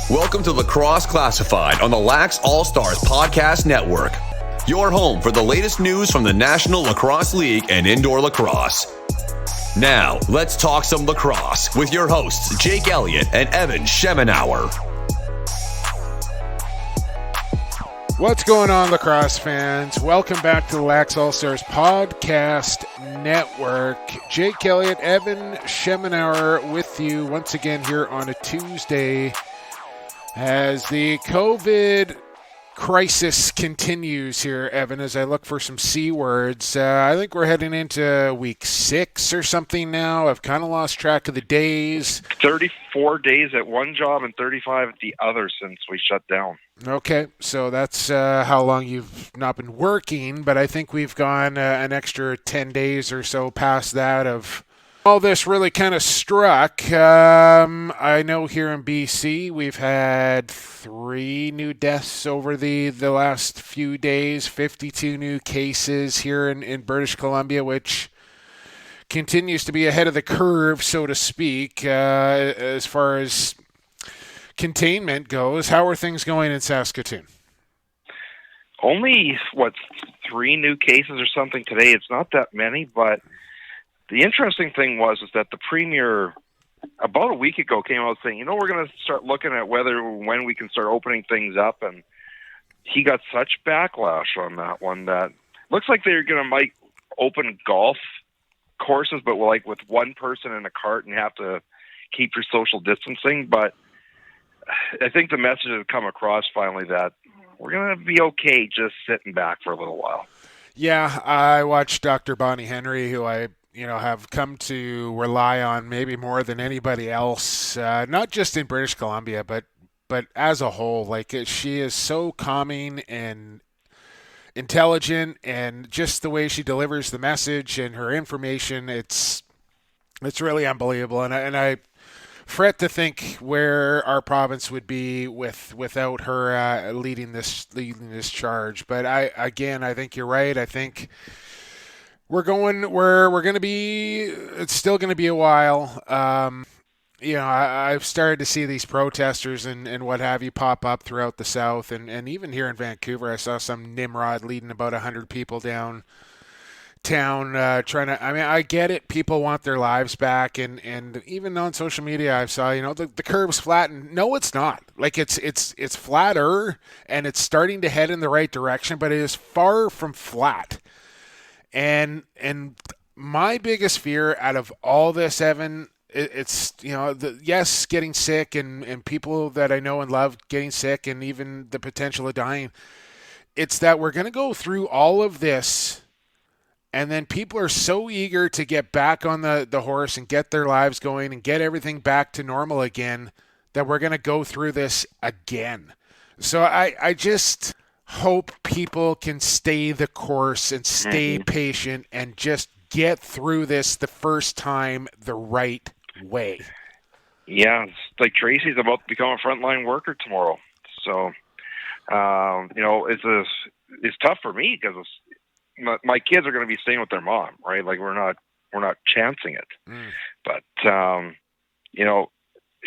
Welcome to Lacrosse Classified on the Lax All-Stars Podcast Network. Your home for the latest news from the National Lacrosse League and indoor lacrosse. Now, let's talk some lacrosse with your hosts, Jake Elliott and Evan Schemenauer. What's going on, lacrosse fans? Welcome back to the Lax All-Stars Podcast Network. Jake Elliott, Evan Schemenauer with you once again here on a Tuesday as the COVID crisis continues here, Evan, as I look for some C words. I think we're heading into week 6 or something now. I've kind of lost track of the days. 34 days at one job and 35 at the other since we shut down. Okay, so that's how long you've not been working, but I think we've gone an extra 10 days or so past that of all this really kind of struck. I know here in BC we've had 3 new deaths over the last few days, 52 new cases here in British Columbia, which continues to be ahead of the curve, so to speak, as far as containment goes. How are things going in Saskatoon? Only, 3 new cases or something today. It's not that many, but the interesting thing was that the Premier, about a week ago, came out saying, we're going to start looking at when we can start opening things up, and he got such backlash on that one that looks like they're going to might open golf courses, but with one person in a cart and have to keep your social distancing. But I think the message has come across finally that we're going to be okay just sitting back for a little while. Yeah, I watched Dr. Bonnie Henry, who I have come to rely on maybe more than anybody else, not just in British Columbia, but as a whole. She is so calming and intelligent, and just the way she delivers the message and her information, it's really unbelievable. And I fret to think where our province would be without her leading this charge. But I think you're right. I think we're going to be. It's still going to be a while. I've started to see these protesters and what have you pop up throughout the South, and even here in Vancouver, I saw some Nimrod leading about 100 people downtown trying to. I mean, I get it. People want their lives back, and even on social media, I saw the curve's flattened. No, it's not. It's flatter, and it's starting to head in the right direction, but it is far from flat. And my biggest fear out of all this, Evan, it's getting sick and people that I know and love getting sick, and even the potential of dying. It's that we're going to go through all of this, and then people are so eager to get back on the horse and get their lives going and get everything back to normal again, that we're going to go through this again. So I just hope people can stay the course and stay patient and just get through this the first time the right way. Yeah, it's like Tracy's about to become a frontline worker tomorrow. So, it's tough for me because my kids are going to be staying with their mom, right? We're not chancing it. But,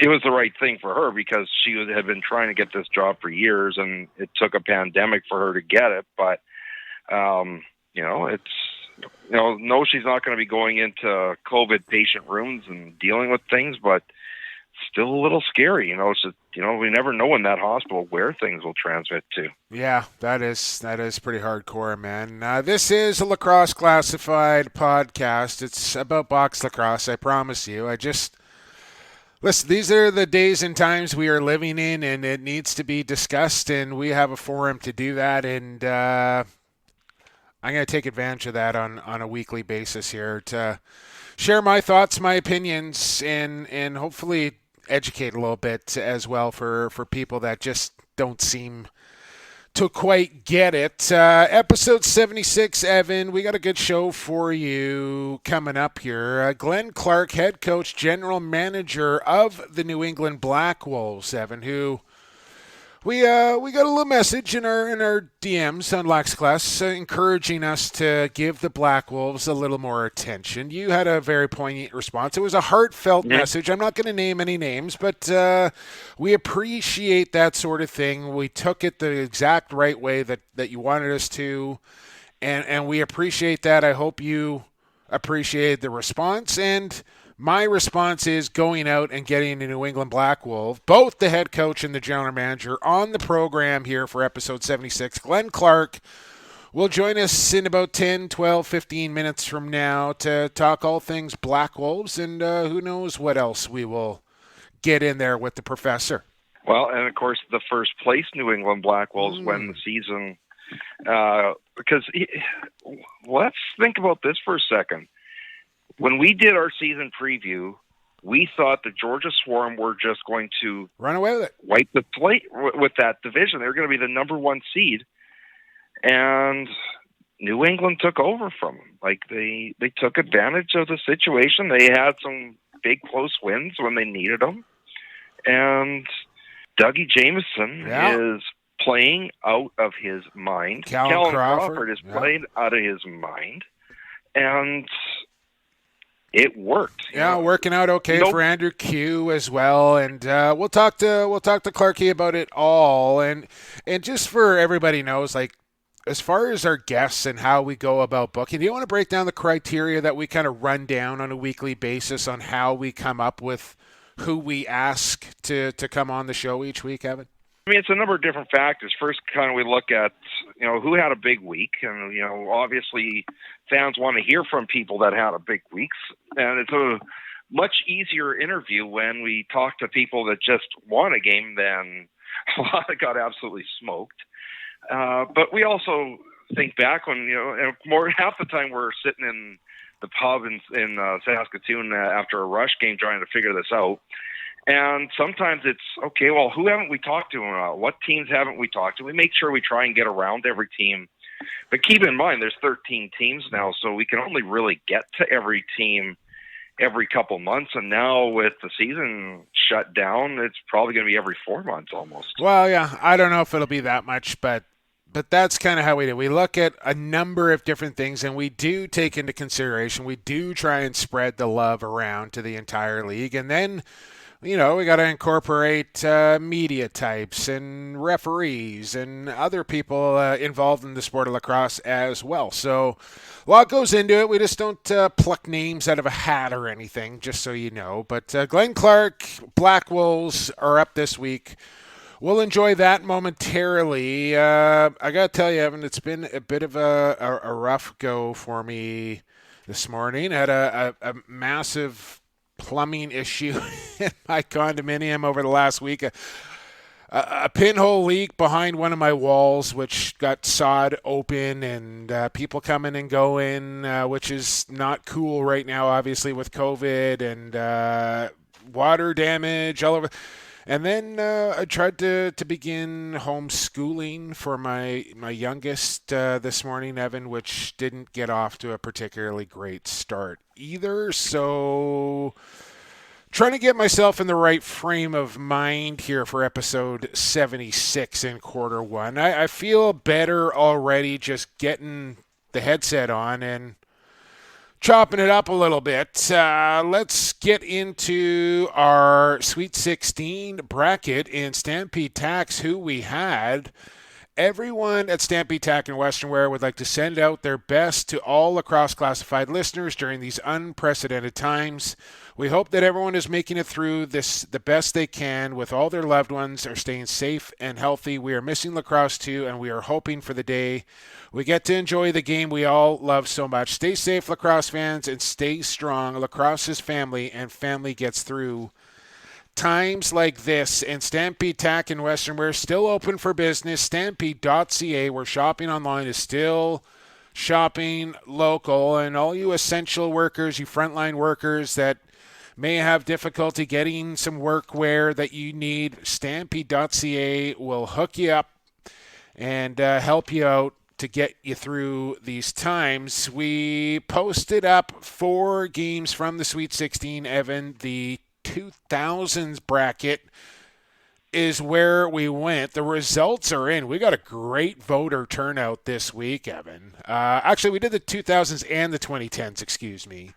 it was the right thing for her because she had been trying to get this job for years, and it took a pandemic for her to get it. But, no, she's not going to be going into COVID patient rooms and dealing with things, but still a little scary. It's just, we never know in that hospital where things will transmit to. Yeah, that is pretty hardcore, man. This is a Lacrosse Classified podcast. It's about box lacrosse, I promise you. Listen, these are the days and times we are living in, and it needs to be discussed, and we have a forum to do that, and I'm going to take advantage of that on a weekly basis here to share my thoughts, my opinions, and hopefully educate a little bit as well for people that just don't seem to quite get it. Episode 76, Evan, we got a good show for you coming up here. Glenn Clark, head coach, general manager of the New England Black Wolves, Evan, who We got a little message in our DMs on Lax Class encouraging us to give the Black Wolves a little more attention. You had a very poignant response. It was a heartfelt message. I'm not going to name any names, but we appreciate that sort of thing. We took it the exact right way that you wanted us to, and we appreciate that. I hope you appreciate the response, and my response is going out and getting a New England Black Wolf, both the head coach and the general manager, on the program here for episode 76. Glenn Clark will join us in about 10, 12, 15 minutes from now to talk all things Black Wolves, and who knows what else we will get in there with the professor. Well, and of course, the first place New England Black Wolves win the season. Because let's think about this for a second. When we did our season preview, we thought the Georgia Swarm were just going to run away with it, wipe the plate with that division. They were going to be the number one seed, and New England took over from them. Like they took advantage of the situation. They had some big close wins when they needed them, and Doug Jamieson is playing out of his mind. Kellen Crawford is playing out of his mind, and it worked. Working out okay for Andrew Q as well, and we'll talk to Clarky about it all, and just for everybody knows, like as far as our guests and how we go about booking, do you want to break down the criteria that we kind of run down on a weekly basis on how we come up with who we ask to come on the show each week, Evan? I mean, it's a number of different factors. First, kind of we look at, who had a big week. And, obviously fans want to hear from people that had a big week. And it's a much easier interview when we talk to people that just won a game than a lot that got absolutely smoked. But we also think back when, more half the time we're sitting in the pub in Saskatoon after a Rush game trying to figure this out. And sometimes it's, okay, well, who haven't we talked to? What teams haven't we talked to? We make sure we try and get around every team. But keep in mind, there's 13 teams now, so we can only really get to every team every couple months. And now with the season shut down, it's probably going to be every 4 months almost. Well, yeah, I don't know if it'll be that much, but that's kind of how we do. We look at a number of different things, and we do take into consideration, we do try and spread the love around to the entire league. And then, we got to incorporate media types and referees and other people involved in the sport of lacrosse as well. So a lot goes into it. We just don't pluck names out of a hat or anything, just so you know. But Glenn Clark, Black Wolves are up this week. We'll enjoy that momentarily. I got to tell you, Evan, it's been a bit of a rough go for me this morning. I had a massive plumbing issue in my condominium over the last week. A pinhole leak behind one of my walls, which got sawed open, and people coming and going, which is not cool right now, obviously, with COVID and water damage all over. And then I tried to begin homeschooling for my youngest this morning, Evan, which didn't get off to a particularly great start either. So trying to get myself in the right frame of mind here for episode 76 in quarter one. I feel better already just getting the headset on and chopping it up a little bit. Let's get into our Sweet 16 bracket in Stampede Tack's who we had. Everyone at Stampede Tack and Western Wear would like to send out their best to all Lacrosse Classified listeners during these unprecedented times. We hope that everyone is making it through this the best they can with all their loved ones are staying safe and healthy. We are missing lacrosse too, and we are hoping for the day we get to enjoy the game we all love so much. Stay safe, lacrosse fans, and stay strong. Lacrosse is family, and family gets through times like this. And Stampede Tack and Western Wear still open for business. Stampede.ca, where shopping online is still shopping local. And all you essential workers, you frontline workers that may have difficulty getting some workwear that you need, Stampede.ca will hook you up and help you out to get you through these times. We posted up 4 games from the Sweet 16, Evan, the 2000s bracket, is where we went. The results are in. We got a great voter turnout this week, Evan. Actually, we did the 2000s and the 2010s, excuse me.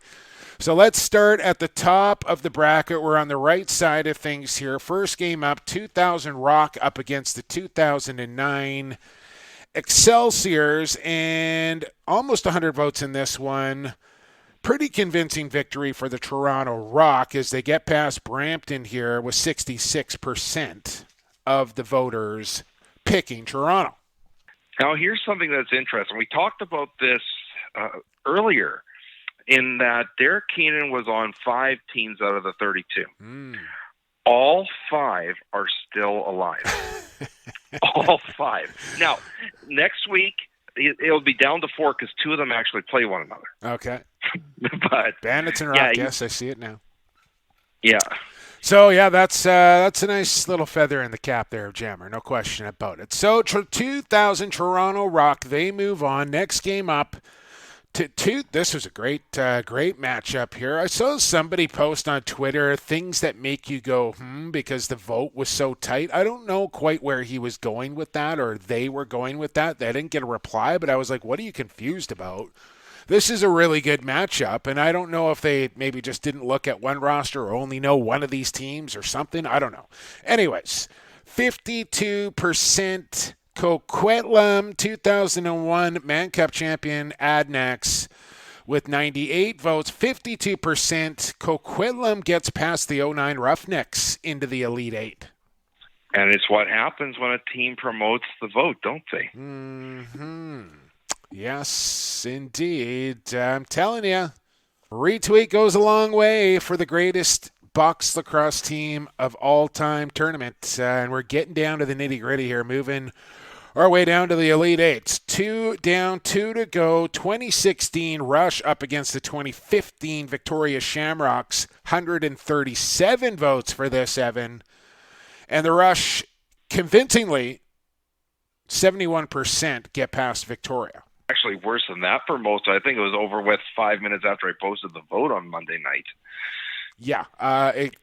So let's start at the top of the bracket. We're on the right side of things here. First game up, 2000 Rock up against the 2009 Excelsiors, and almost 100 votes in this one. Pretty convincing victory for the Toronto Rock as they get past Brampton here with 66% of the voters picking Toronto. Now, here's something that's interesting. We talked about this earlier in that Derek Keenan was on 5 teams out of the 32. All 5 are still alive. All 5. Now, next week, it'll be down to 4 because 2 of them actually play one another. Okay. But Bandits and Rock, yes, I see it now. Yeah. So, yeah, that's a nice little feather in the cap there of Jammer, no question about it. So, 2000 Toronto Rock, they move on. Next game up. This was a great matchup here. I saw somebody post on Twitter things that make you go, because the vote was so tight. I don't know quite where he was going with that, or they were going with that. They didn't get a reply, but I was like, what are you confused about? This is a really good matchup, and I don't know if they maybe just didn't look at one roster or only know one of these teams or something. I don't know. Anyways, 52% Coquitlam, 2001 Man Cup champion Adnax with 98 votes. 52% Coquitlam gets past the 09 Roughnecks into the Elite 8. And it's what happens when a team promotes the vote, don't they? Yes, indeed. I'm telling you, retweet goes a long way for the greatest box lacrosse team of all-time tournament. And we're getting down to the nitty-gritty here, moving our way down to the Elite Eights. 2 down, 2 to go. 2016 Rush up against the 2015 Victoria Shamrocks. 137 votes for this, Evan. And the Rush, convincingly, 71% get past Victoria. Actually worse than that for most. I think it was over with 5 minutes after I posted the vote on Monday night. Yeah.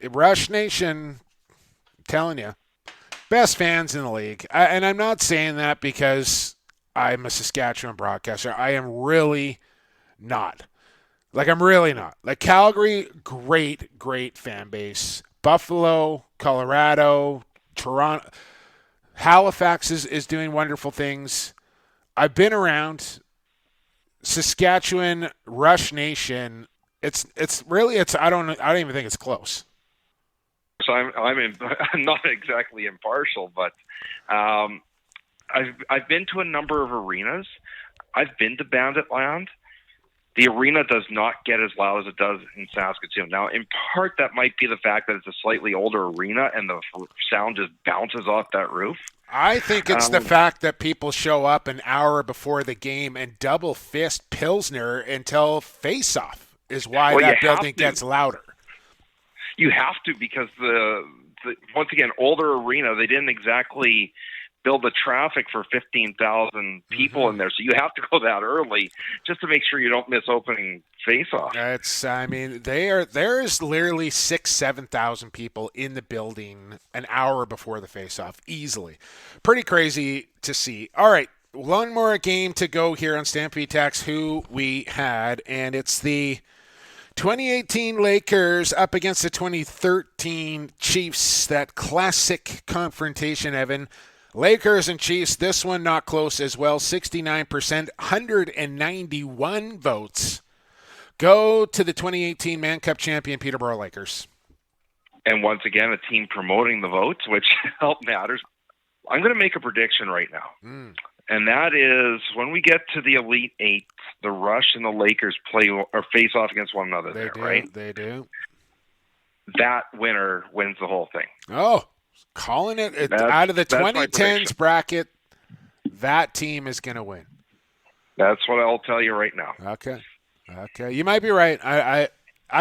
Rush Nation, I'm telling you, best fans in the league. And I'm not saying that because I'm a Saskatchewan broadcaster. I am really not. I'm really not. Calgary, great fan base. Buffalo, Colorado, Toronto. Halifax is doing wonderful things. I've been around. Saskatchewan, Rush Nation. It's I don't even think it's close. So I'm not exactly impartial, but I've been to a number of arenas. I've been to Banditland. The arena does not get as loud as it does in Saskatoon. Now, in part, that might be the fact that it's a slightly older arena and the sound just bounces off that roof. I think it's the fact that people show up an hour before the game and double fist Pilsner until face-off is why that building gets louder. You have to, because the once again, older arena, they didn't exactly build the traffic for 15,000 people in there. So you have to go that early just to make sure you don't miss opening face-off. There is literally 7,000 people in the building an hour before the face-off, easily. Pretty crazy to see. All right, one more game to go here on Stampede Tack's Who We Had, and it's the 2018 Lakers up against the 2013 Chiefs, that classic confrontation, Evan. Lakers and Chiefs, this one not close as well, 69%, 191 votes. Go to the 2018 Man Cup champion Peterborough Lakers. And once again, a team promoting the votes, which help matters. I'm going to make a prediction right now. And that is when we get to the Elite Eight, the Rush and the Lakers play or face off against one another right? They do. That winner wins the whole thing. Oh, calling it out of the 2010s bracket, that team is going to win. That's what I'll tell you right now. Okay. You might be right. I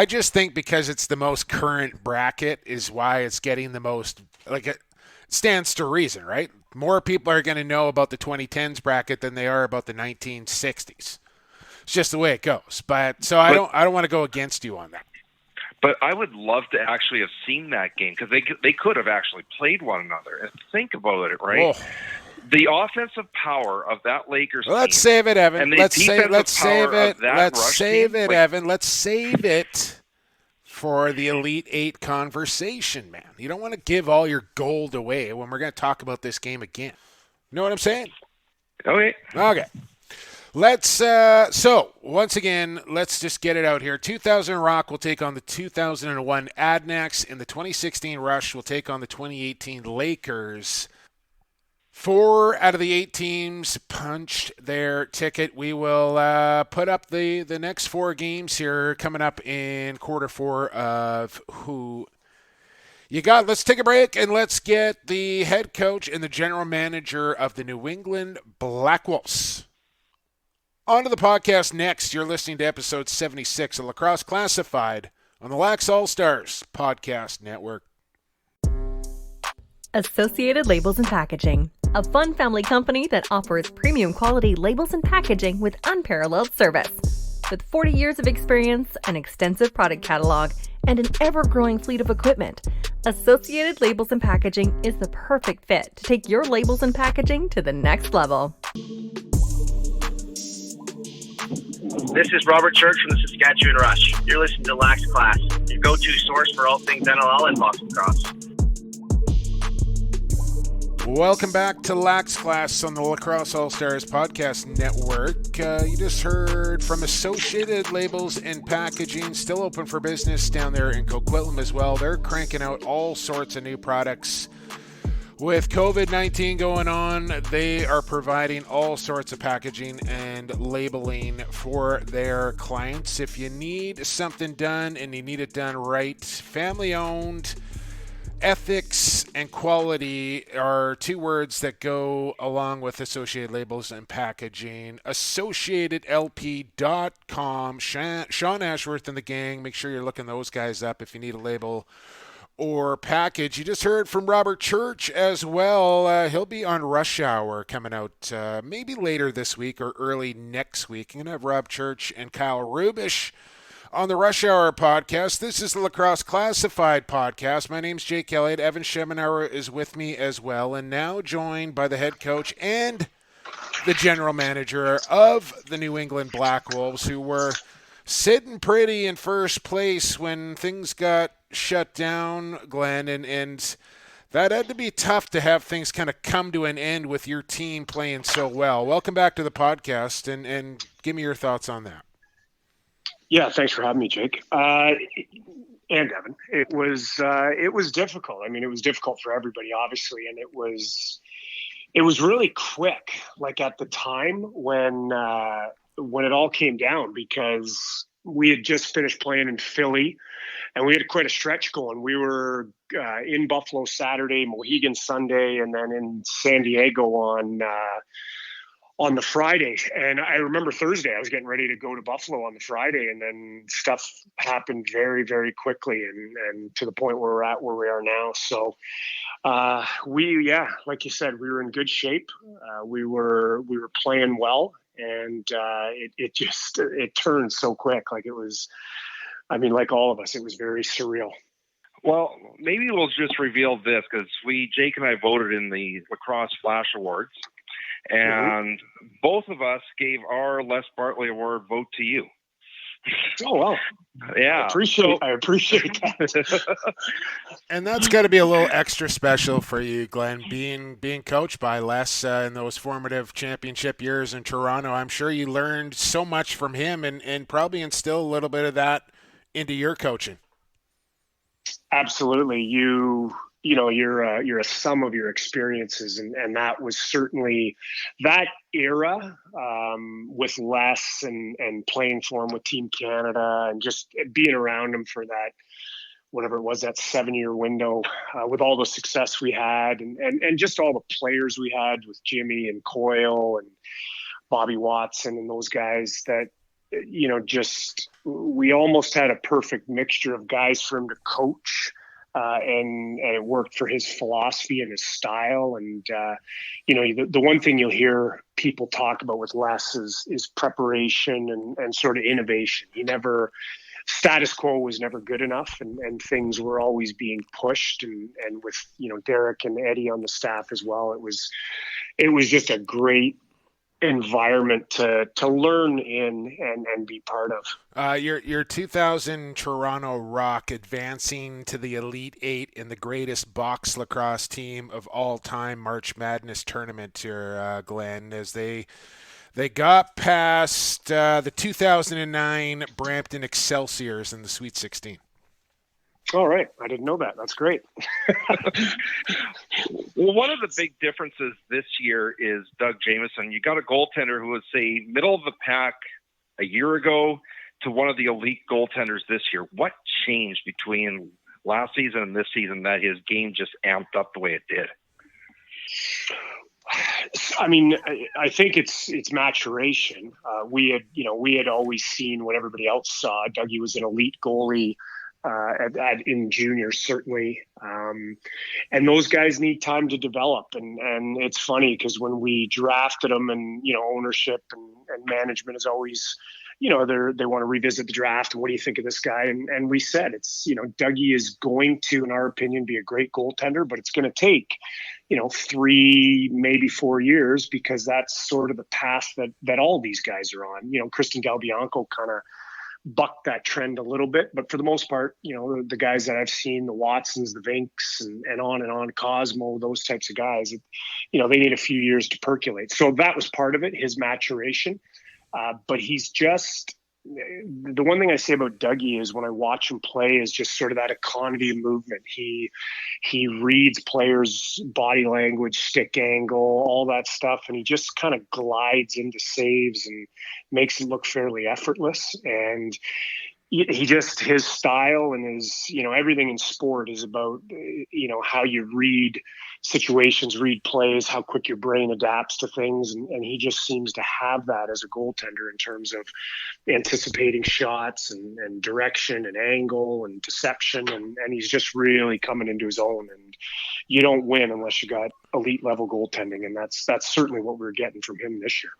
just think because it's the most current bracket is why it's getting the most, it stands to reason, right? More people are going to know about the 2010s bracket than they are about the 1960s. It's just the way it goes. But I don't want to go against you on that. But I would love to actually have seen that game because they could have actually played one another. And think about it, right? Oh. The offensive power of that Lakers team. Let's save it, Evan. And the Let's save it. Let's save it, Evan. Let's save it for the Elite Eight conversation, man. You don't want to give all your gold away when we're going to talk about this game again. You know what I'm saying? Okay. Let's so once again, let's just get it out here. 2000 Rock will take on the 2001 Adnax, and the 2016 Rush will take on the 2018 Lakers. 4 out of the 8 teams punched their ticket. We will put up the next 4 games here coming up in quarter 4 of who you got. Let's take a break and let's get the head coach and the general manager of the New England Black Wolves on to the podcast next. You're listening to episode 76 of Lacrosse Classified on the Lax All-Stars Podcast Network. Associated Labels and Packaging, a fun family company that offers premium quality labels and packaging with unparalleled service. With 40 years of experience, an extensive product catalog, and an ever-growing fleet of equipment, Associated Labels and Packaging is the perfect fit to take your labels and packaging to the next level. This is Robert Church from the Saskatchewan Rush. You're listening to Lax Class, your go-to source for all things NLL and box lacrosse. Welcome back to Lax Class on the Lacrosse All-Stars Podcast Network. You just heard from Associated Labels and Packaging, still open for business down there in Coquitlam as well. They're cranking out all sorts of new products. With COVID-19 going on, they are providing all sorts of packaging and labeling for their clients. If you need something done and you need it done right, family-owned, ethics and quality are 2 words that go along with Associated Labels and Packaging. AssociatedLP.com. Sean Ashworth and the gang. Make sure you're looking those guys up if you need a label or package. You just heard from Robert Church as well. He'll be on Rush Hour coming out maybe later this week or early next week. I'm going to have Rob Church and Kyle Rubish on the Rush Hour podcast. This is the Lacrosse Classified podcast. My name's Jake Elliott. Evan Schemenauer is with me as well, and now joined by the head coach and the general manager of the New England Black Wolves, who were sitting pretty in first place when things got shut down, Glenn, and that had to be tough to have things kind of come to an end with your team playing so well. Welcome back to the podcast, and give me your thoughts on that. Yeah, thanks for having me, Jake. And Evan. It was difficult. I mean, it was difficult for everybody, obviously, and it was really quick. Like at the time when it all came down, because we had just finished playing in Philly, and we had quite a stretch going. We were in Buffalo Saturday, Mohegan Sunday, and then in San Diego on the Friday. And I remember Thursday, I was getting ready to go to Buffalo on the Friday, and then stuff happened very, very quickly, and to the point where we are now. So like you said, we were in good shape. We were playing well, and it turned so quick. Like it was, I mean, like all of us, it was very surreal. Well, maybe we'll just reveal this, because Jake and I voted in the Lacrosse Flash Awards. And both of us gave our Les Bartley Award vote to you. Oh, well. Yeah. I appreciate that. And that's got to be a little extra special for you, Glenn, being coached by Les in those formative championship years in Toronto. I'm sure you learned so much from him and probably instill a little bit of that into your coaching. Absolutely. You're a sum of your experiences, and that was certainly that era with Les and playing for him with Team Canada and just being around him for that, whatever it was, that 7-year window with all the success we had and just all the players we had with Jimmy and Coyle and Bobby Watson and those guys that, just we almost had a perfect mixture of guys for him to coach. And it worked for his philosophy and his style. And, the one thing you'll hear people talk about with Les is preparation and sort of innovation. He never status quo was never good enough, and things were always being pushed, and with, Derek and Eddie on the staff as well, it was just a great environment to learn in and be part of. Your 2000 Toronto Rock advancing to the Elite Eight in the greatest box lacrosse team of all time March Madness tournament here, Glenn, as they got past the 2009 Brampton Excelsiors in the Sweet 16. All right. I didn't know that. That's great. Well, one of the big differences this year is Doug Jamieson. You got a goaltender who was, say, middle of the pack a year ago to one of the elite goaltenders this year. What changed between last season and this season that his game just amped up the way it did? I mean, I think it's maturation. We had always seen what everybody else saw. Dougie was an elite goalie in juniors, certainly. And those guys need time to develop. And it's funny because when we drafted them, and, ownership and management is always, they want to revisit the draft. And what do you think of this guy? And we said, Dougie is going to, in our opinion, be a great goaltender, but it's going to take, 3, maybe 4 years, because that's sort of the path that all these guys are on. Kristen Galbianco kind of bucked that trend a little bit, but for the most part, the guys that I've seen, the Watsons, the Vinks, and on, Cosmo, those types of guys, they need a few years to percolate. So that was part of it, his maturation. But he's just, the one thing I say about Dougie is when I watch him play is just sort of that economy of movement. He reads players' body language, stick angle, all that stuff, and he just kind of glides into saves and makes it look fairly effortless. And he just, his style and his, everything in sport is about, how you read situations, read plays, how quick your brain adapts to things. And he just seems to have that as a goaltender in terms of anticipating shots and direction and angle and deception. And he's just really coming into his own. And you don't win unless you got elite level goaltending. And that's certainly what we're getting from him this year.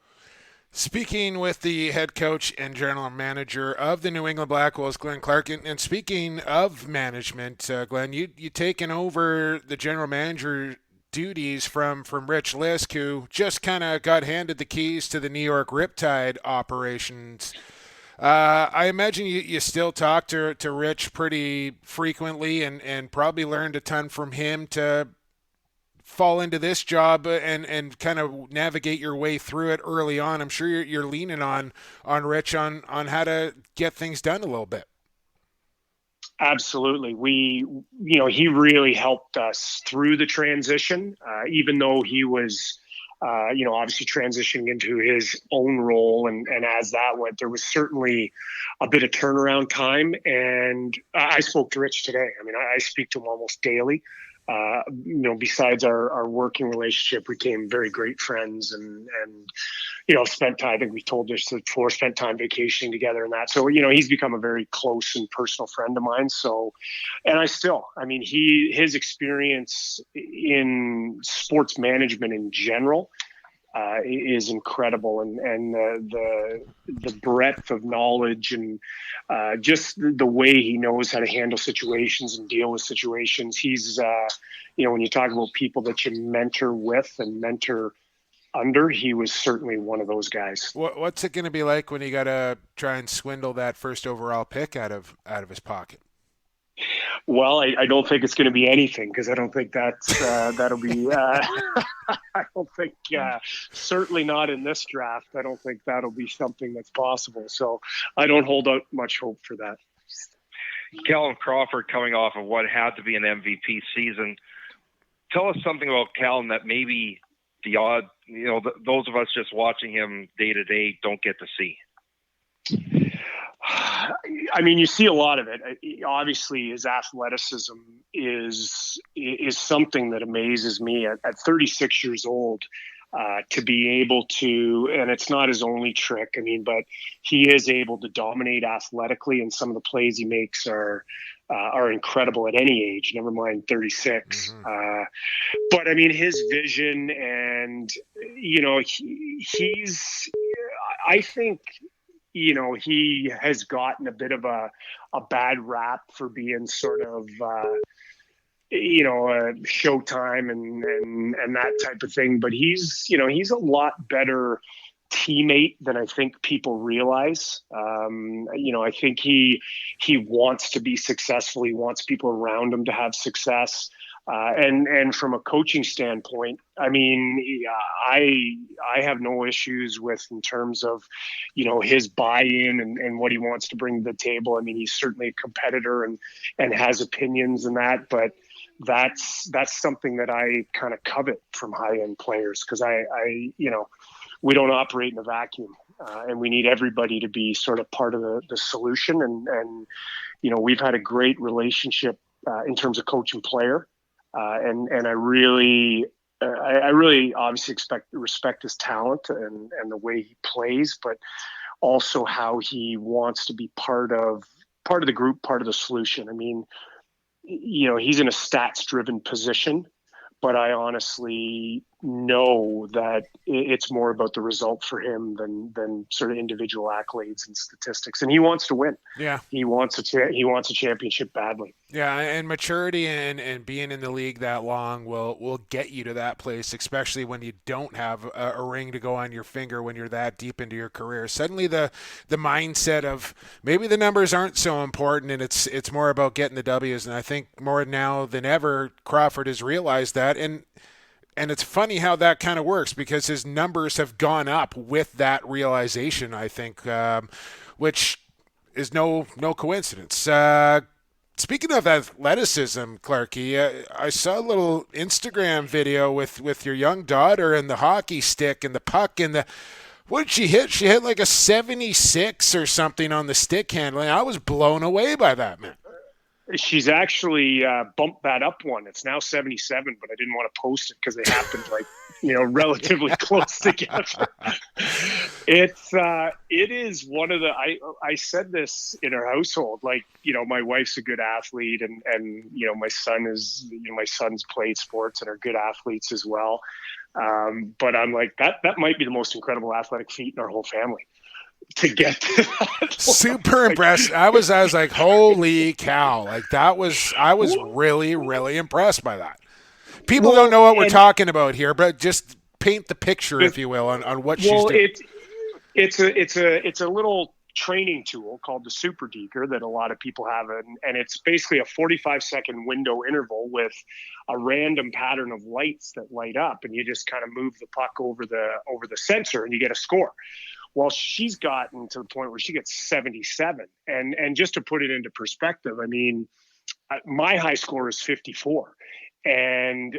Speaking with the head coach and general manager of the New England Black Wolves, Glenn Clark, and speaking of management, Glenn, you taken over the general manager duties from Rich Lisk, who just kind of got handed the keys to the New York Riptide operations. I imagine you still talk to Rich pretty frequently and probably learned a ton from him to fall into this job and kind of navigate your way through it early on. I'm sure you're leaning on Rich on how to get things done a little bit. Absolutely. He really helped us through the transition, even though he was, obviously transitioning into his own role. And as that went, there was certainly a bit of turnaround time. And I spoke to Rich today. I mean, I speak to him almost daily. Besides our working relationship, we became very great friends and spent time, I think we told this before, spent time vacationing together and that. So, he's become a very close and personal friend of mine. So, and his experience in sports management in general is incredible, and the breadth of knowledge and just the way he knows how to handle situations and deal with situations. He's when you talk about people that you mentor with and mentor under, he was certainly one of those guys. What's it going to be like when you got to try and swindle that first overall pick out of his pocket? Well, I don't think it's going to be anything, because I don't think that'll be. I don't think, certainly not in this draft. I don't think that'll be something that's possible. So I don't hold out much hope for that. Calum Crawford coming off of what had to be an MVP season. Tell us something about Calum that maybe the those of us just watching him day to day don't get to see. I mean, you see a lot of it. Obviously, his athleticism is something that amazes me. At 36 years old, to be able to, and it's not his only trick, but he is able to dominate athletically, and some of the plays he makes are incredible at any age, never mind 36. Mm-hmm. But his vision and, he's, I think, he has gotten a bit of a bad rap for being sort of, showtime and that type of thing. But he's a lot better teammate than I think people realize. I think he wants to be successful. He wants people around him to have success. And from a coaching standpoint, I mean, I have no issues with in terms of, his buy-in and what he wants to bring to the table. I mean, he's certainly a competitor and has opinions and that, but that's something that I kind of covet from high-end players, because we don't operate in a vacuum, and we need everybody to be sort of part of the solution. And we've had a great relationship in terms of coach and player. And I really obviously respect his talent and the way he plays, but also how he wants to be part of the group, part of the solution. I mean, he's in a stats-driven position, but I honestly know that it's more about the result for him than sort of individual accolades and statistics. And he wants to win. Yeah, he wants a championship badly. Yeah, and maturity and being in the league that long will get you to that place, especially when you don't have a ring to go on your finger when you're that deep into your career. Suddenly the mindset of maybe the numbers aren't so important, and it's more about getting the W's. And I think more now than ever, Crawford has realized that. And it's funny how that kind of works, because his numbers have gone up with that realization, I think, which is no coincidence. Speaking of athleticism, Clarky, I saw a little Instagram video with your young daughter and the hockey stick and the puck and what did she hit? She hit like a 76 or something on the stick handling. I was blown away by that, man. She's actually bumped that up one. It's now 77, but I didn't want to post it because they happened relatively close together. It is one of the, I said this in our household, my wife's a good athlete and my son's played sports and are good athletes as well. But I'm like, that might be the most incredible athletic feat in our whole family. To get to that. Super impressed. I was like, holy cow. I was really, really impressed by that. People don't know what we're talking about here, but just paint the picture, if you will, on what she's doing. It's a little training tool called the Super Deker that a lot of people have, and it's basically a 45-second window interval with a random pattern of lights that light up, and you just kind of move the puck over the sensor and you get a score. Well, she's gotten to the point where she gets 77. And just to put it into perspective, I mean, my high score is 54. And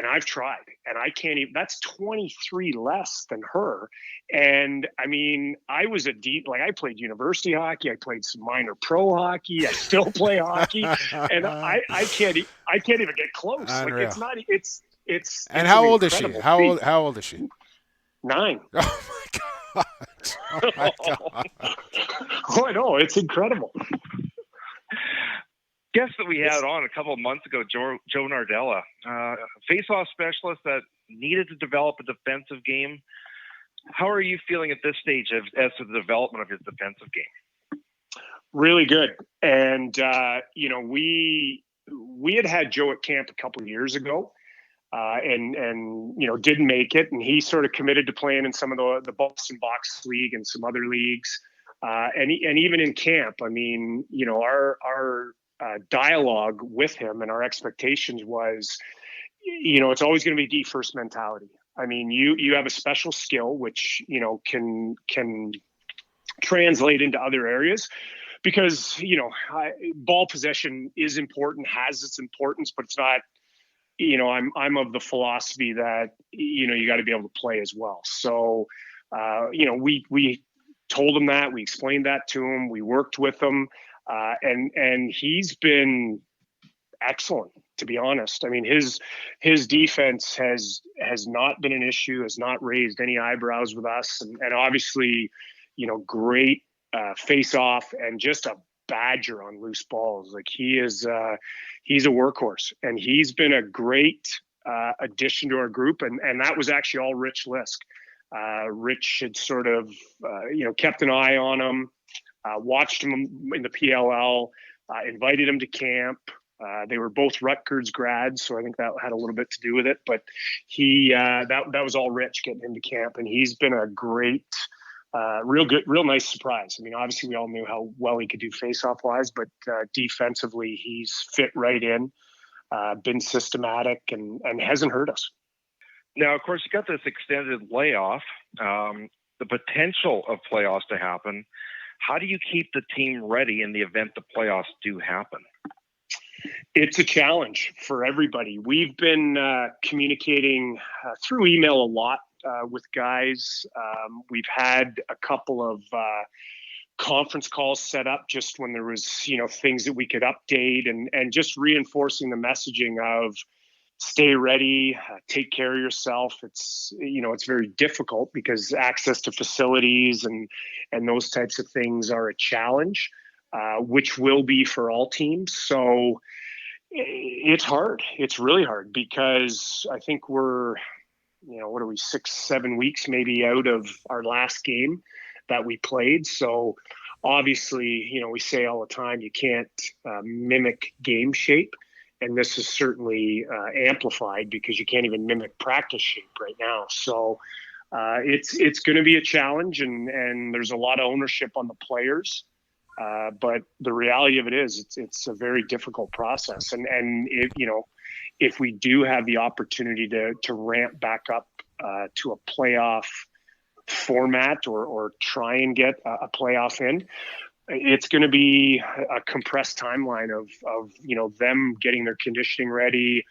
I've tried, and I can't even, that's 23 less than her. And I mean, I was I played university hockey. I played some minor pro hockey. I still play hockey. And I can't even get close. Unreal. It's And how old is she? How old is she? 9. Oh my God. Oh my God. Oh, I know. It's incredible. Guest that we had on a couple of months ago, Joe Nardella, face-off specialist that needed to develop a defensive game. How are you feeling at this stage as to the development of his defensive game? Really good. And, we had Joe at camp a couple of years ago. And didn't make it, and he sort of committed to playing in some of the Boston Box League and some other leagues, and even in camp. I mean, our dialogue with him and our expectations was, it's always going to be D first mentality. I mean, you have a special skill which can translate into other areas, because ball possession is important, has its importance, but it's not. I'm of the philosophy that, you got to be able to play as well. So, we told him that, we explained that to him, we worked with him, and he's been excellent, to be honest. I mean, his defense has not been an issue, has not raised any eyebrows with us. And obviously, great face off and just a badger on loose balls. Like he's a workhorse, and he's been a great addition to our group. And that was actually all Rich Lisk. Rich had sort of, kept an eye on him, watched him in the PLL, invited him to camp. They were both Rutgers grads, so I think that had a little bit to do with it. But that was all Rich getting him to camp, and he's been a great, real nice surprise. I mean, obviously we all knew how well he could do face-off wise, but defensively he's fit right in, been systematic, and hasn't hurt us. Now, of course, you got this extended layoff, the potential of playoffs to happen. How do you keep the team ready in the event the playoffs do happen? It's a challenge for everybody. We've been communicating through email a lot with guys. We've had a couple of conference calls set up just when there was, things that we could update, and just reinforcing the messaging of stay ready, take care of yourself. It's very difficult because access to facilities and those types of things are a challenge, which will be for all teams. So it's hard. It's really hard because I think we're, 6-7 weeks maybe out of our last game that we played. So obviously, we say all the time, you can't mimic game shape. And this is certainly amplified because you can't even mimic practice shape right now. So it's going to be a challenge, and there's a lot of ownership on the players. But the reality of it is, it's a very difficult process. And if we do have the opportunity to ramp back up to a playoff format or try and get a playoff in, it's going to be a compressed timeline of them getting their conditioning ready,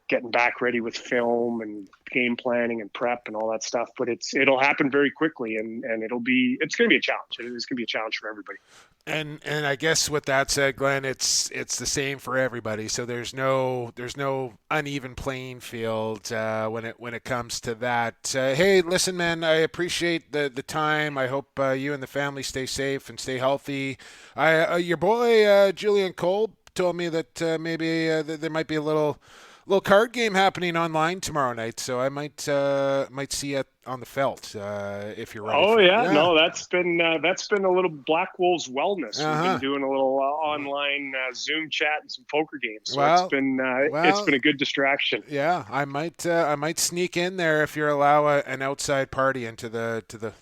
getting back ready with film and game planning and prep and all that stuff. But it'll happen very quickly, and it's going to be a challenge. It's going to be a challenge for everybody. And I guess with that said, Glenn, it's the same for everybody. So there's no uneven playing field when it comes to that. Hey, listen, man, I appreciate the time. I hope you and the family stay safe and stay healthy. Your boy Julian Kolb told me that maybe there might be a little card game happening online tomorrow night, so I might see it on the felt if you're ready. Oh yeah, no, that's been a little Black Wolves wellness. We've been doing a little online Zoom chat and some poker games. So it's been a good distraction. Yeah, I might sneak in there if you allow an outside party into the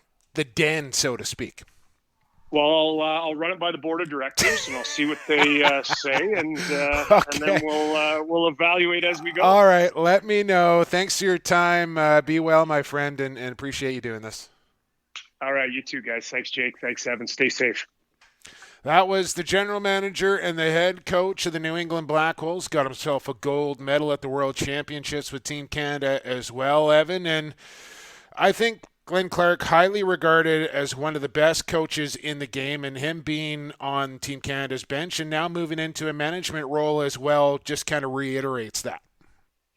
den, so to speak. Well, I'll run it by the board of directors, and I'll see what they say, and then we'll evaluate as we go. All right, let me know. Thanks for your time. Be well, my friend, and appreciate you doing this. All right, you too, guys. Thanks, Jake. Thanks, Evan. Stay safe. That was the general manager and the head coach of the New England Black Wolves. Got himself a gold medal at the World Championships with Team Canada as well, Evan. And I think Glenn Clark, highly regarded as one of the best coaches in the game, and him being on Team Canada's bench and now moving into a management role as well just kind of reiterates that.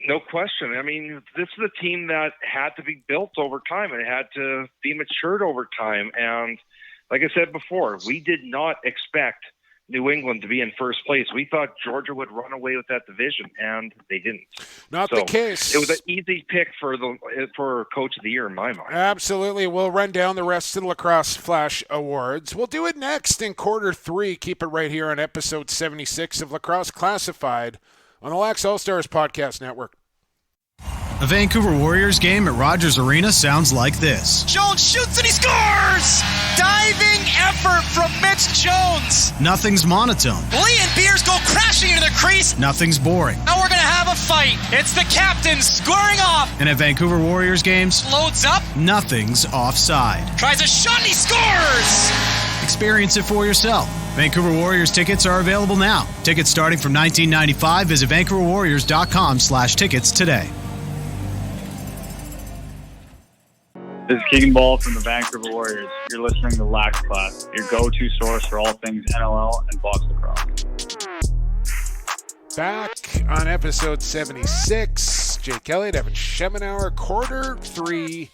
No question. I mean, this is a team that had to be built over time, and it had to be matured over time. And like I said before, we did not expect New England to be in first place. We thought Georgia would run away with that division, and they didn't. Not the case. It was an easy pick for Coach of the Year in my mind. Absolutely. We'll run down the rest of the Lacrosse Flash Awards. We'll do it next in quarter 3. Keep it right here on episode 76 of Lacrosse Classified on the Lax All-Stars Podcast Network. A Vancouver Warriors game at Rogers Arena sounds like this. Jones shoots and he scores! Diving effort from Mitch Jones. Nothing's monotone. Lee and Beers go crashing into the crease. Nothing's boring. Now we're going to have a fight. It's the captain squaring off. And at Vancouver Warriors games, loads up. Nothing's offside. Tries a shot and he scores! Experience it for yourself. Vancouver Warriors tickets are available now. Tickets starting from $19.95. Visit VancouverWarriors.com/tickets today. This is Keegan Ball from the Vancouver Warriors. You're listening to Lax Class, your go-to source for all things NLL and box lacrosse. Back on episode 76, Jake Elliott, Evan Schemenauer, quarter 3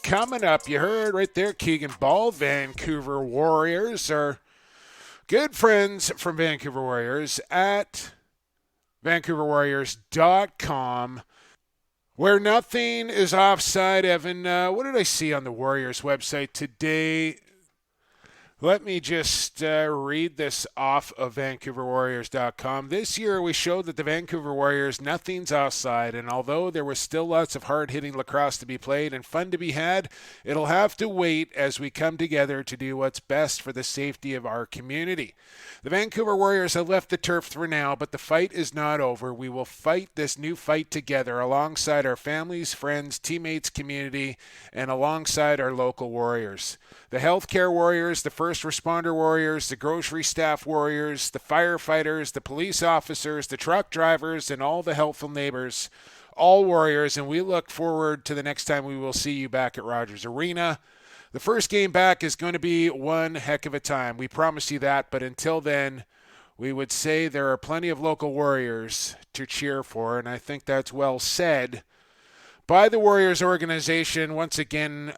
coming up. You heard right there, Keegan Ball, Vancouver Warriors, our good friends from Vancouver Warriors at VancouverWarriors.com. Where nothing is offside, Evan. What did I see on the Warriors website today? Let me just read this off of VancouverWarriors.com. This year we showed that the Vancouver Warriors, nothing's offside, and although there was still lots of hard-hitting lacrosse to be played and fun to be had, it'll have to wait as we come together to do what's best for the safety of our community. The Vancouver Warriors have left the turf for now, but the fight is not over. We will fight this new fight together alongside our families, friends, teammates, community, and alongside our local Warriors. The healthcare warriors, the first responder warriors, the grocery staff warriors, the firefighters, the police officers, the truck drivers, and all the helpful neighbors, all warriors, and we look forward to the next time we will see you back at Rogers Arena. The first game back is going to be one heck of a time. We promise you that, but until then, we would say there are plenty of local Warriors to cheer for, and I think that's well said by the Warriors organization. Once again,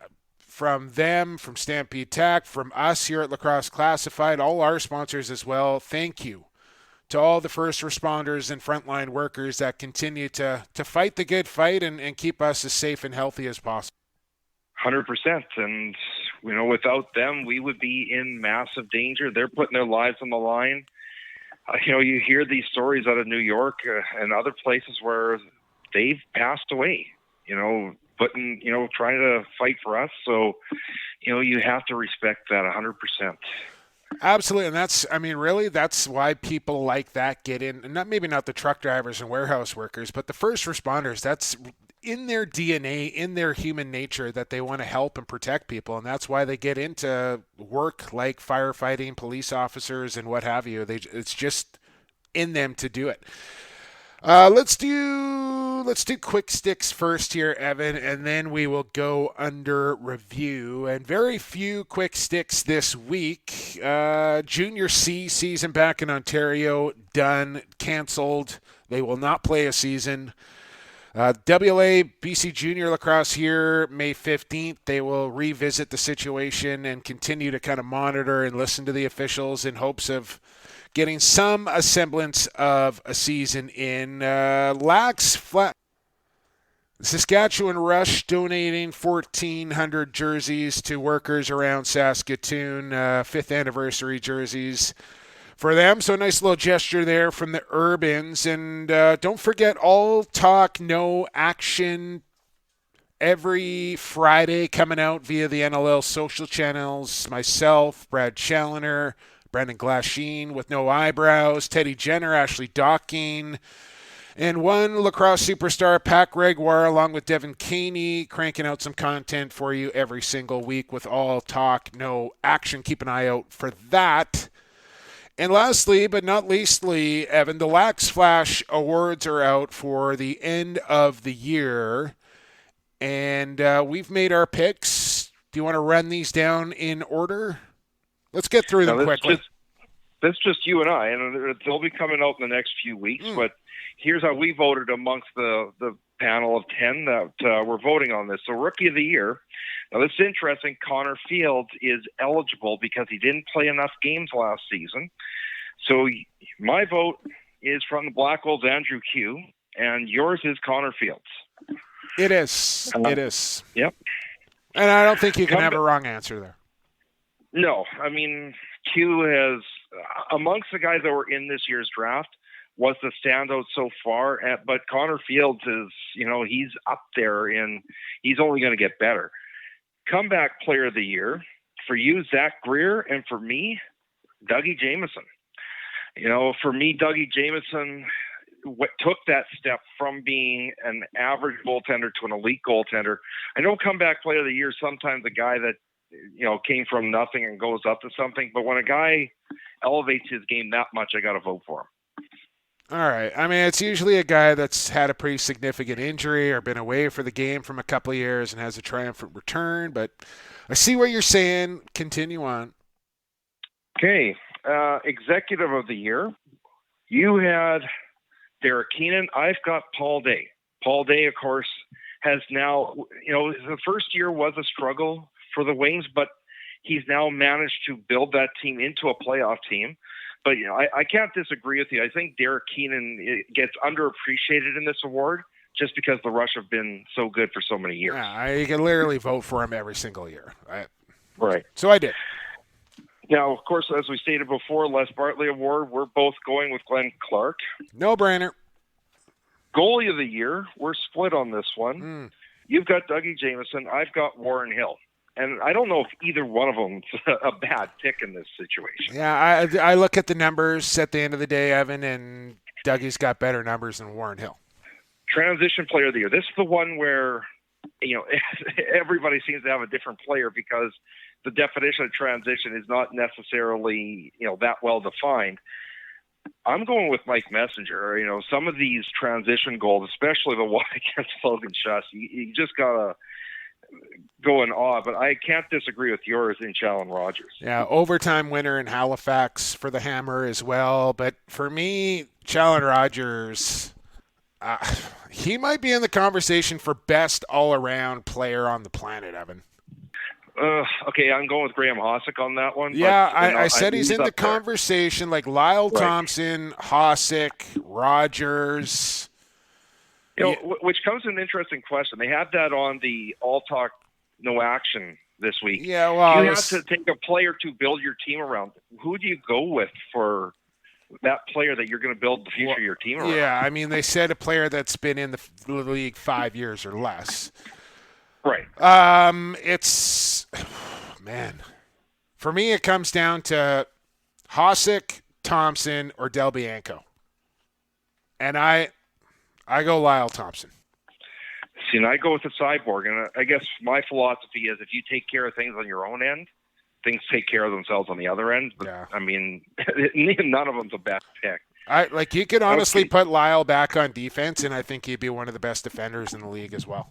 from them, from Stampede Tack, from us here at Lacrosse Classified, all our sponsors as well, thank you to all the first responders and frontline workers that continue to fight the good fight and keep us as safe and healthy as possible. 100%. And, without them, we would be in massive danger. They're putting their lives on the line. You hear these stories out of New York and other places where they've passed away, trying to fight for us. So, you have to respect that 100%. Absolutely. And that's why people like that get in, and maybe not the truck drivers and warehouse workers, but the first responders. That's in their DNA, in their human nature, that they want to help and protect people. And that's why they get into work like firefighting, police officers, and what have you. It's just in them to do it. Let's do quick sticks first here, Evan, and then we will go under review. And very few quick sticks this week. Junior C season back in Ontario, done, canceled. They will not play a season. WLA BC Junior Lacrosse here, May 15th. They will revisit the situation and continue to kind of monitor and listen to the officials in hopes of getting some semblance of a season in. Saskatchewan Rush donating 1,400 jerseys to workers around Saskatoon, 5th anniversary jerseys for them. So a nice little gesture there from the Urbans. And don't forget, all talk, no action every Friday coming out via the NLL social channels. Myself, Brad Challoner, Brendan Glasheen with no eyebrows, Teddy Jenner, Ashley Docking, and one lacrosse superstar, Pat Gregoire, along with Devin Caney, cranking out some content for you every single week with all talk, no action. Keep an eye out for that. And lastly, but not leastly, Evan, the Lax Flash Awards are out for the end of the year. And we've made our picks. Do you want to run these down in order? Let's get through them quickly. That's just you and I, and they'll be coming out in the next few weeks. But here's how we voted amongst the panel of 10 that were voting on this. So Rookie of the Year. Now, this is interesting. Connor Fields is eligible because he didn't play enough games last season. So my vote is from the Black Wolves, Andrew Q, and yours is Connor Fields. It is. It is. Yep. And I don't think you can have a wrong answer there. No. Q has, amongst the guys that were in this year's draft, was the standout so far. But Connor Fields is, he's up there, and he's only going to get better. Comeback Player of the Year, for you, Zach Greer, and for me, Dougie Jameson. For me, Dougie Jameson took that step from being an average goaltender to an elite goaltender. I know Comeback Player of the Year is sometimes a guy that, came from nothing and goes up to something. But when a guy elevates his game that much, I got to vote for him. All right. It's usually a guy that's had a pretty significant injury or been away for the game from a couple of years and has a triumphant return. But I see what you're saying. Continue on. Okay. Executive of the Year. You had Derek Keenan. I've got Paul Day. Paul Day, of course, has now, the first year was a struggle for the Wings, but he's now managed to build that team into a playoff team. But, I can't disagree with you. I think Derek Keenan gets underappreciated in this award. just because the Rush have been so good for so many years. Yeah, I can literally vote for him every single year. Right. So I did. Now, of course, as we stated before, Les Bartley Award, we're both going with Glenn Clark. No brainer. Goalie of the year, we're split on this one. You've got Doug Jamieson. I've got Warren Hill. And I don't know if either one of them's a bad pick in this situation. Yeah, I look at the numbers at the end of the day, Evan, and Dougie's got better numbers than Warren Hill. Transition player of the year. This is the one where, everybody seems to have a different player because the definition of transition is not necessarily, that well defined. I'm going with Mike Messenger. Some of these transition goals, especially the one against Logan Schuss, you just got to go in awe. But I can't disagree with yours in Challen Rogers. Yeah, overtime winner in Halifax for the Hammer as well. But for me, Challen Rogers, he might be in the conversation for best all-around player on the planet, Evan. Okay, I'm going with Graham Hossack on that one. Yeah, I said he's in the conversation, like Lyle Thompson, Hossack, Rogers. Which comes to an interesting question. They had that on the All Talk No Action this week. Yeah, well, you have to take a player to build your team around. Who do you go with for that player that you're going to build the future of your team around? Yeah, I mean, they said a player that's been in the league 5 years or less. Right. Man, for me, it comes down to Hossack, Thompson, or Del Bianco. And I go Lyle Thompson. See, and I go with the Cyborg. And I guess my philosophy is if you take care of things on your own end, things take care of themselves on the other end. But, yeah. I mean, none of them's a bad pick. You could honestly put Lyle back on defense, and I think he'd be one of the best defenders in the league as well.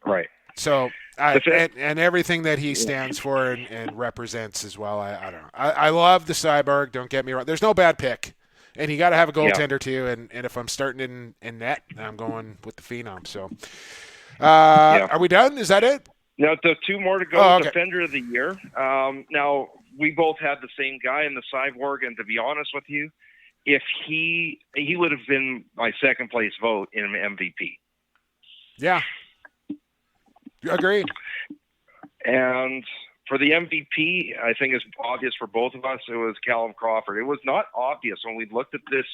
Right. So, and everything that he stands for and represents as well, I don't know. I love the Cyborg, don't get me wrong. There's no bad pick. And you got to have a goaltender too. And if I'm starting in net, I'm going with the Phenom. So, Are we done? Is that it? No, the two more to go. Okay. Defender of the year. Now, we both had the same guy in the Cyborg. And to be honest with you, if he would have been my second place vote in MVP. Yeah. Agreed. And for the MVP, I think it's obvious for both of us, it was Calum Crawford. It was not obvious when we looked at this,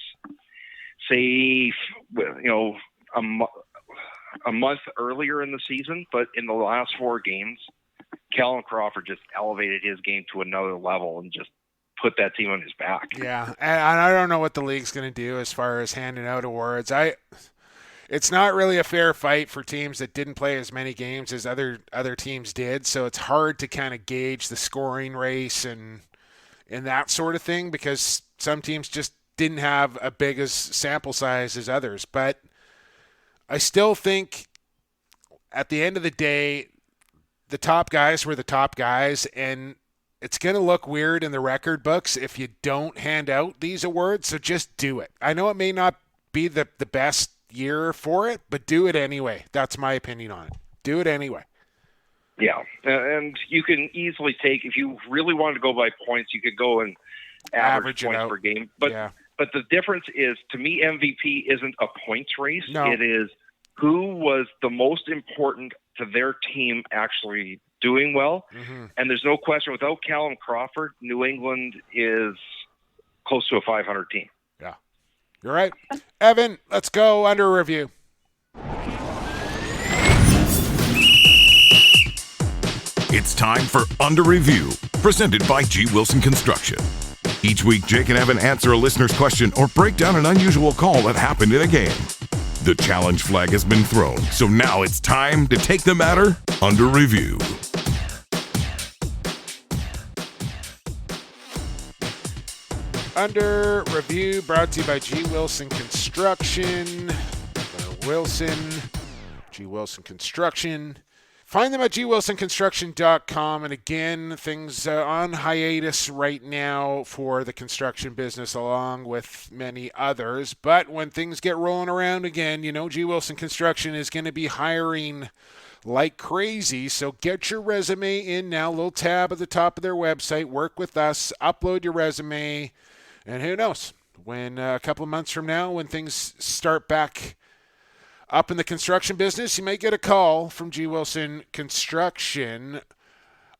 say, a month earlier in the season, but in the last 4 games, Calum Crawford just elevated his game to another level and just put that team on his back. Yeah, and I don't know what the league's going to do as far as handing out awards. It's not really a fair fight for teams that didn't play as many games as other teams did, so it's hard to kind of gauge the scoring race and that sort of thing because some teams just didn't have a big as sample size as others. But I still think at the end of the day, the top guys were the top guys, and it's going to look weird in the record books if you don't hand out these awards, so just do it. I know it may not be the best year for it, but do it anyway. That's my opinion on it. Do it anyway. Yeah, and you can easily take, if you really wanted to go by points, you could go and average points per game. But the difference is, to me, MVP isn't a points race. No. It is who was the most important to their team actually doing well. Mm-hmm. And there's no question, without Calum Crawford, New England is close to a 500 team. Yeah. You're right. Evan, let's go under review. It's time for Under Review, presented by G. Wilson Construction. Each week, Jake and Evan answer a listener's question or break down an unusual call that happened in a game. The challenge flag has been thrown, so now it's time to take the matter under review. Under Review, brought to you by G. Wilson Construction. G. Wilson Construction. Find them at gwilsonconstruction.com. And again, things on hiatus right now for the construction business, along with many others. But when things get rolling around again, G. Wilson Construction is going to be hiring like crazy. So get your resume in now. Little tab at the top of their website. Work with us. Upload your resume. And who knows, when a couple of months from now, when things start back up in the construction business, you may get a call from G. Wilson Construction.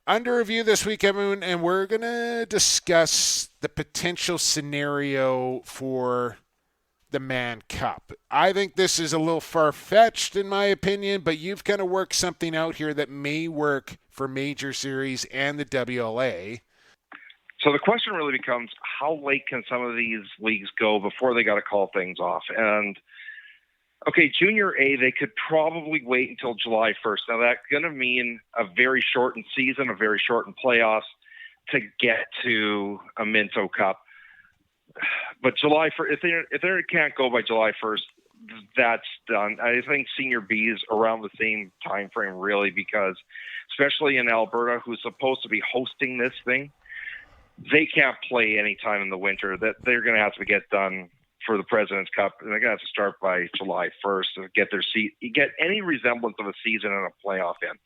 Under review this week, Evan, and we're going to discuss the potential scenario for the Man Cup. I think this is a little far-fetched in my opinion, but you've kind of worked something out here that may work for Major Series and the WLA. So the question really becomes, how late can some of these leagues go before they got to call things off? And, okay, Junior A, they could probably wait until July 1st. Now, that's going to mean a very shortened season, a very shortened playoffs to get to a Minto Cup. But July 1st, if they can't go by July 1st, that's done. I think Senior B is around the same time frame, really, because especially in Alberta, who's supposed to be hosting this thing, they can't play any time in the winter. That they're going to have to get done for the President's Cup, and they're going to have to start by July 1st to get their get any resemblance of a season and a playoff in.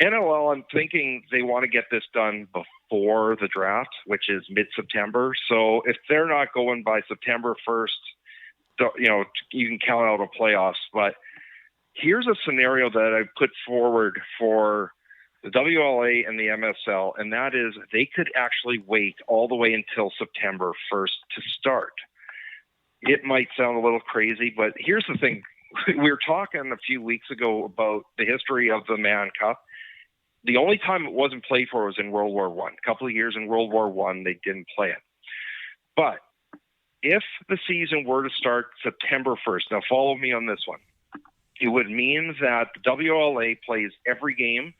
NLL, I'm thinking they want to get this done before the draft, which is mid-September. So if they're not going by September 1st, you can count out a playoffs. But here's a scenario that I put forward for the WLA and the MSL, and that is they could actually wait all the way until September 1st to start. It might sound a little crazy, but here's the thing. We were talking a few weeks ago about the history of the Man Cup. The only time it wasn't played for was in World War I. A couple of years in World War I, they didn't play it. But if the season were to start September 1st, now follow me on this one, it would mean that the WLA plays every game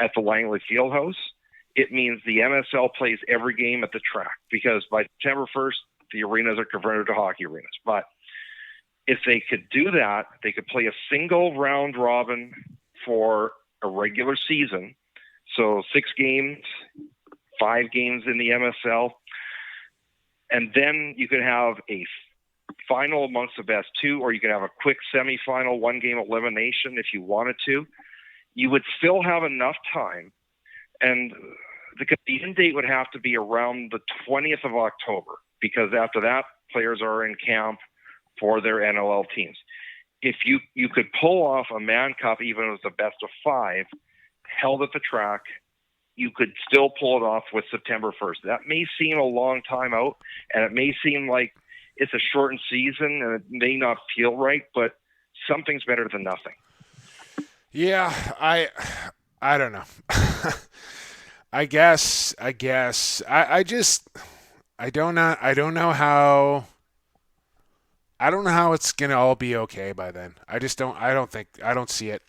at the Langley Fieldhouse. It means the MSL plays every game at the track, because by September 1st, the arenas are converted to hockey arenas. But if they could do that, they could play a single round robin for a regular season. So 6 games, 5 games in the MSL. And then you could have a final amongst the best 2, or you could have a quick semifinal 1-game elimination if you wanted to. You would still have enough time. And the end date would have to be around the 20th of October, because after that, players are in camp for their NLL teams. If you could pull off a Man Cup, even if it was the best of 5, held at the track, you could still pull it off with September 1st. That may seem a long time out, and it may seem like it's a shortened season, and it may not feel right, but something's better than nothing. Yeah, I don't know. I guess. I don't know how it's going to all be okay by then. I don't see it.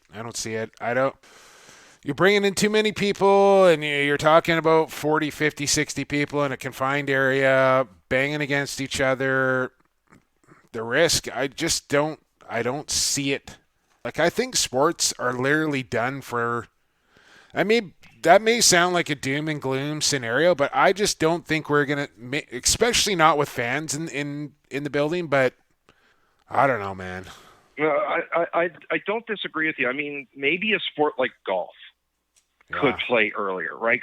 You're bringing in too many people, and you're talking about 40, 50, 60 people in a confined area banging against each other. The risk, I don't see it. Like, I think sports are literally done for, that may sound like a doom and gloom scenario, but I just don't think we're going to, especially not with fans in the building, but I don't know, man. I don't disagree with you. I mean, maybe a sport like golf could play earlier, right?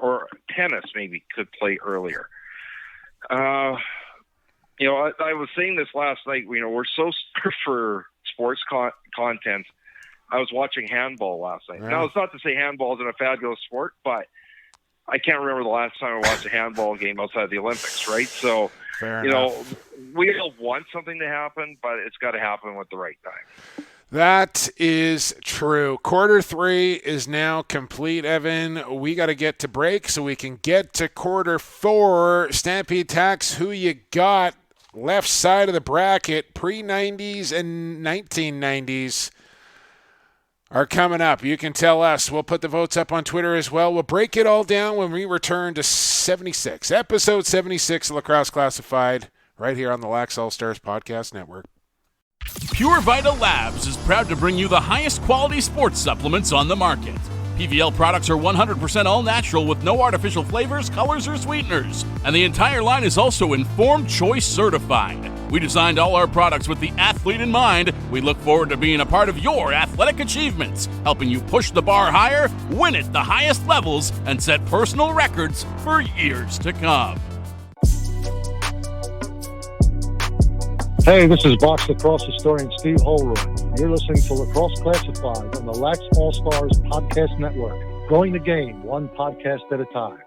Or tennis maybe could play earlier. I was saying this last night, we're so starved for sports content. I was watching handball last night. Yeah. Now, it's not to say handball isn't a fabulous sport, but I can't remember the last time I watched a handball game outside the Olympics, right? So, we all want something to happen, but it's got to happen with the right time. That is true. Quarter 3 is now complete, Evan. We got to get to break so we can get to quarter 4. Stampede Tack's Who You Got, left side of the bracket, pre-90s and 1990s are coming up. You can tell us. We'll put the votes up on Twitter as well. We'll break it all down when we return to episode 76 of Lacrosse Classified, right here on the Lax All-Stars Podcast Network. Pure Vita Labs is proud to bring you the highest quality sports supplements on the market. PVL products are 100% all natural with no artificial flavors, colors, or sweeteners. And the entire line is also Informed Choice certified. We designed all our products with the athlete in mind. We look forward to being a part of your athletic achievements, helping you push the bar higher, win at the highest levels, and set personal records for years to come. Hey, this is Box Lacrosse historian Steve Holroyd. You're listening to Lacrosse Classified on the Lax All-Stars Podcast Network. Growing the game, one podcast at a time.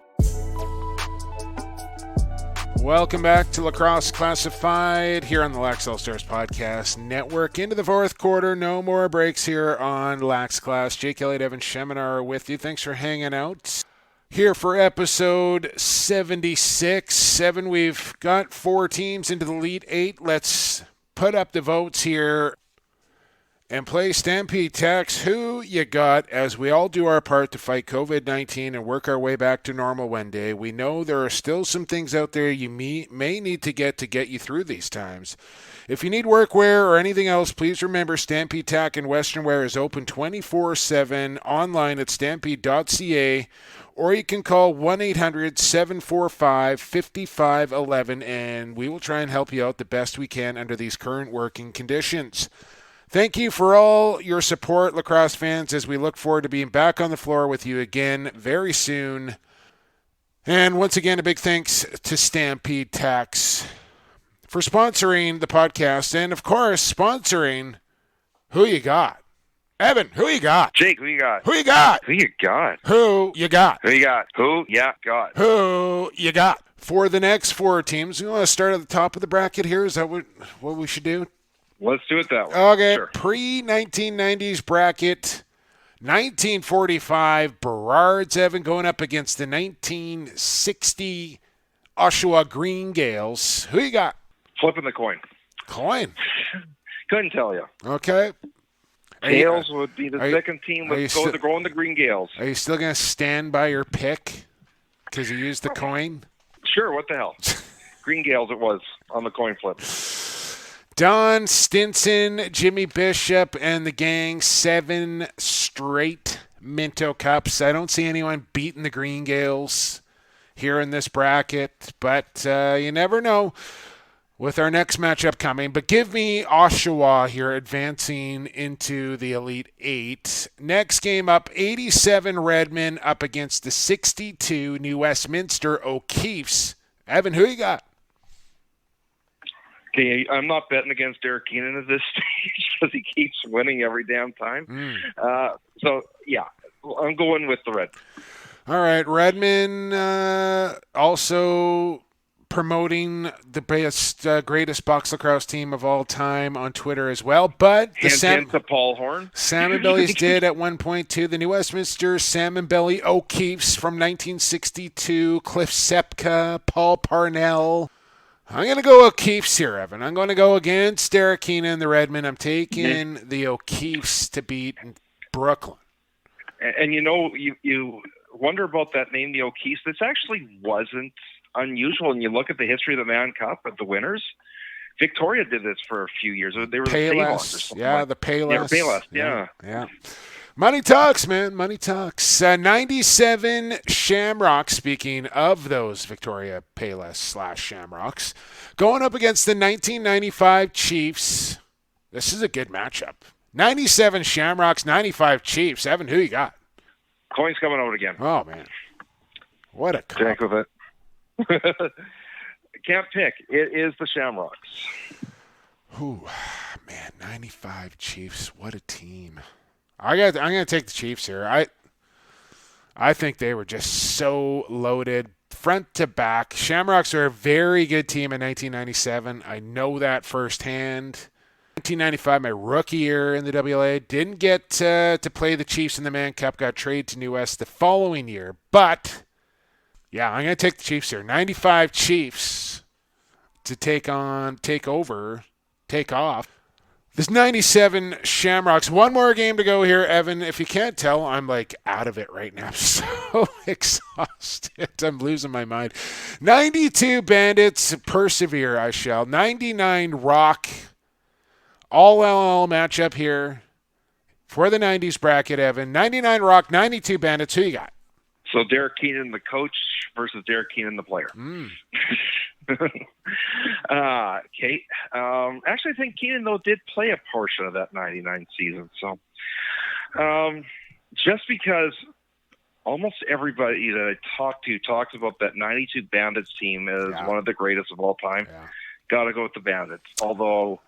Welcome back to Lacrosse Classified here on the Lax All-Stars Podcast Network. Into the fourth quarter, no more breaks here on Lax Class. Jake Elliott, Evan Sheminar with you. Thanks for hanging out. Here for episode 76. Evan, we've got 4 teams into the Elite 8. Let's put up the votes here and play Stampede Tack. Who you got as we all do our part to fight COVID-19 and work our way back to normal one day. We know there are still some things out there you may need to get you through these times. If you need workwear or anything else, please remember Stampede Tack and Western Wear is open 24/7 online at stampede.ca, or you can call 1-800-745-5511 and we will try and help you out the best we can under these current working conditions. Thank you for all your support, lacrosse fans, as we look forward to being back on the floor with you again very soon. And once again, a big thanks to Stampede Tack for sponsoring the podcast and, of course, sponsoring Who You Got. Evan, who you got? Jake, who you got? Who you got? Who you got? Who you got? Who you got? Who ya got? Who you got? For the next 4 teams, we want to start at the top of the bracket here. Is that what we should do? Let's do it that way. Okay, Sure. Pre-1990s bracket, 1945, Burrards, Evan, going up against the 1960 Oshawa Green Gales. Who you got? Flipping the coin. Coin? Couldn't tell you. Okay. Gales would be the second team. Let's go to going the Green Gales. Are you still going to stand by your pick because you used the coin? Sure, what the hell. Green Gales it was on the coin flip. Don Stinson, Jimmy Bishop, and the gang, 7 straight Minto Cups. I don't see anyone beating the Green Gales here in this bracket, but you never know with our next matchup coming. But give me Oshawa here advancing into the Elite 8. Next game up, 87 Redmond up against the 62 New Westminster O'Keefes. Evan, who you got? Okay, I'm not betting against Derek Keenan at this stage because he keeps winning every damn time. So, yeah, I'm going with the Red. All right, Redmond also promoting the best, greatest box lacrosse team of all time on Twitter as well. But the to Paul Horn. Salmon Bellies did at one point too. The New Westminster Salmon Belly O'Keefes from 1962, Cliff Sepka, Paul Parnell. I'm going to go O'Keefes here, Evan. I'm going to go against Derek Keenan and the Redmond. I'm taking the O'Keefes to beat Brooklyn. And you know, you wonder about that name, the O'Keefes. This actually wasn't unusual. And you look at the history of the Man Cup of the winners. Victoria did this for a few years. They were the Payless or something. Yeah, the Payless. Yeah, Payless. Yeah. Money talks, man. Money talks. 97 Shamrocks, speaking of those Victoria Payless / Shamrocks, going up against the 1995 Chiefs. This is a good matchup. 97 Shamrocks, 95 Chiefs. Evan, who you got? Coin's coming out again. Oh, man. What a comp. Jack with it. Can't pick. It is the Shamrocks. Ooh, man, 95 Chiefs. What a team. I'm gonna take the Chiefs here. I think they were just so loaded front to back. Shamrocks are a very good team in 1997. I know that firsthand. 1995, my rookie year in the WLA, didn't get to play the Chiefs in the Man Cup. Got traded to New West the following year. But yeah, I'm gonna take the Chiefs here. 95 Chiefs to take off. This 97 Shamrocks. One more game to go here, Evan. If you can't tell, I'm like out of it right now. I'm so exhausted. I'm losing my mind. 92 Bandits. Persevere, I shall. 99 Rock. All LL matchup here for the 90s bracket, Evan. 99 Rock, 92 Bandits. Who you got? So Derek Keenan, the coach, versus Derek Keenan, the player. Okay. Actually, I think Keenan, though, did play a portion of that 99 season. So just because almost everybody that I talked to talks about that 92 Bandits team as one of the greatest of all time. Yeah. got to go with the Bandits. Although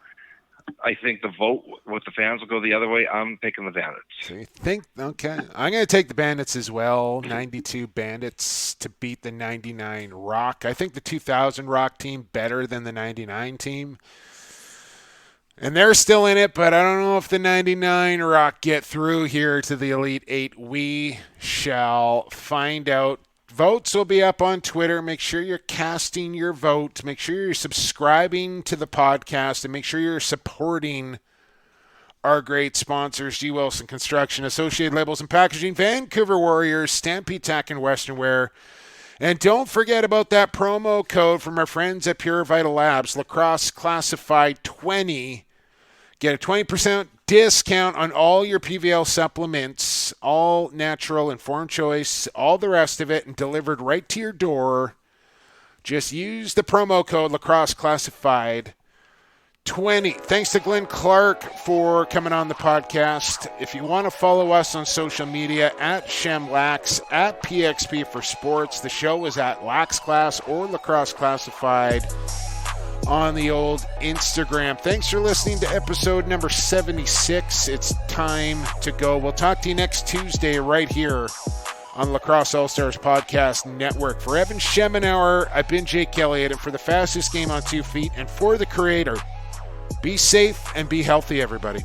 I think the vote with the fans will go the other way. I'm picking the Bandits. So you think, okay. I'm going to take the Bandits as well. 92 Bandits to beat the 99 Rock. I think the 2000 Rock team better than the 99 team. And they're still in it, but I don't know if the 99 Rock get through here to the Elite Eight. We shall find out. Votes will be up on Twitter. Make sure you're casting your vote. Make sure you're subscribing to the podcast, and make sure you're supporting our great sponsors, G. Wilson Construction, Associated Labels and Packaging, Vancouver Warriors, Stampede Tack and Western Wear. And don't forget about that promo code from our friends at Pure Vital Labs, Lacrosse Classified 20. Get a 20% discount on all your PVL supplements, all natural, informed choice, all the rest of it, and delivered right to your door. Just use the promo code Lacrosse Classified 20. Thanks to Glenn Clark for coming on the podcast. If you want to follow us on social media, at ShemLax, at PXP for Sports. The show is at Lax Class or Lacrosse Classified on the old Instagram. Thanks for listening to episode number 76. It's time to go. We'll talk to you next Tuesday right here on Lacrosse All-Stars Podcast Network. For Evan Schemenauer, I've been Jake Elliott, and for the fastest game on 2 feet, and for the creator, be safe and be healthy, everybody.